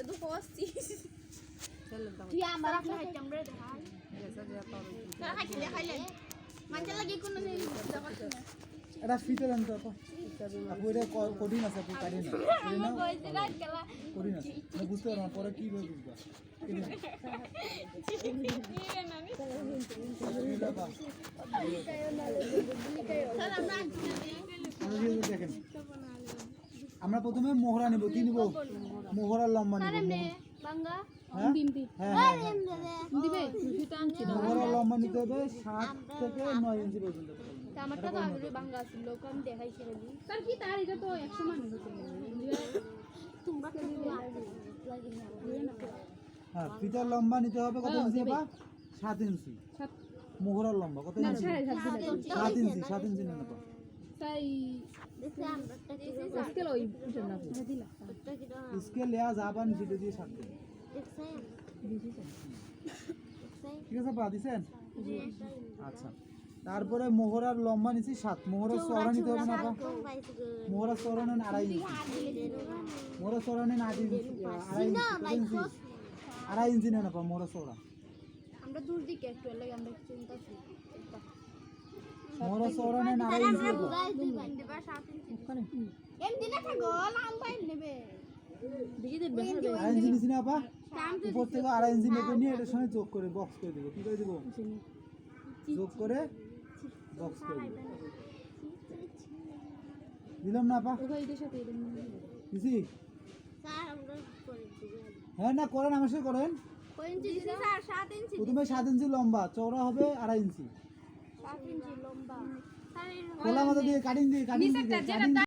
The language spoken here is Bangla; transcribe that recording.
Itu posis. Dia ambil aku cambre dah. Kalau kalian. Macam lagi aku nanya ini. এটা ফিতে দেন তো আপু এটা কঠিন আছে আপু কাটেন না কঠিন আছে না বুঝতে পারো না পরে কি করে বুঝবা দেখেন আমরা প্রথমে মোহরা নিব কি নিব মোহরার লম্বা নিব Bangga. মোহরার লম্বা নিতে হবে 7 থেকে 9 ইঞ্চি পর্যন্ত আমারটা তো আগে বাংলা ছিল কম দেখাইছে বলি স্যার কি তার এটা তো 100 মানুষ হতে তোমরা কি লাগি না হ্যাঁ ফিতার লম্বা নিতে হবে কত ইঞ্চি আপা 7 ইঞ্চি মোহরার লম্বা কত ইঞ্চি 7 ইঞ্চি 7 ইঞ্চি নেন আপা তাই দেখে আমরাটা কি স্কেল ওই না দিলা স্কেল লিয়া যাবান ভিডিও দিয়ে 7 দিন দেখছেন ঠিক আছে আপা দিছেন আচ্ছা তারপরে মোহরার লম্বা নিছি 7 মোহরার চওড়া নিতে হবে না আপা মোহরার চওড়া নেন 2.5 ইঞ্চি মোহরার চওড়া নেন 2.5 ইঞ্চি 2.5 ইঞ্চি নেন আপা মোহরার চওড়া আমরা দূর দিকে একটু লাগে আমরা চিন্তা করি মোহরার চওড়া নেন 2.5 ইঞ্চি দেবা 7 ইঞ্চি ওখানে এমডি না থাকো লম্বা নেবে দেখি দেব 2.5 ইঞ্চি নিছি না আপা উপর থেকে 2.5 ইঞ্চি মেপে নিয়ে এটার সঙ্গে যোগ করে বক্স করে দেব কি করে দেব যোগ করে বক্স করে দেব দিলাম না আপা ওই এর সাথে এর দিছি স্যার আমরা করে দিই হ্যাঁ না করেন আমার সাথে করেন কয় ইঞ্চি দিছি স্যার 7 ইঞ্চি প্রথমে 7 ইঞ্চি লম্বা চওড়া হবে 2.5 ইঞ্চি 7 ইঞ্চি লম্বা স্যার খোলা মাথা দিয়ে কাটিং দিয়ে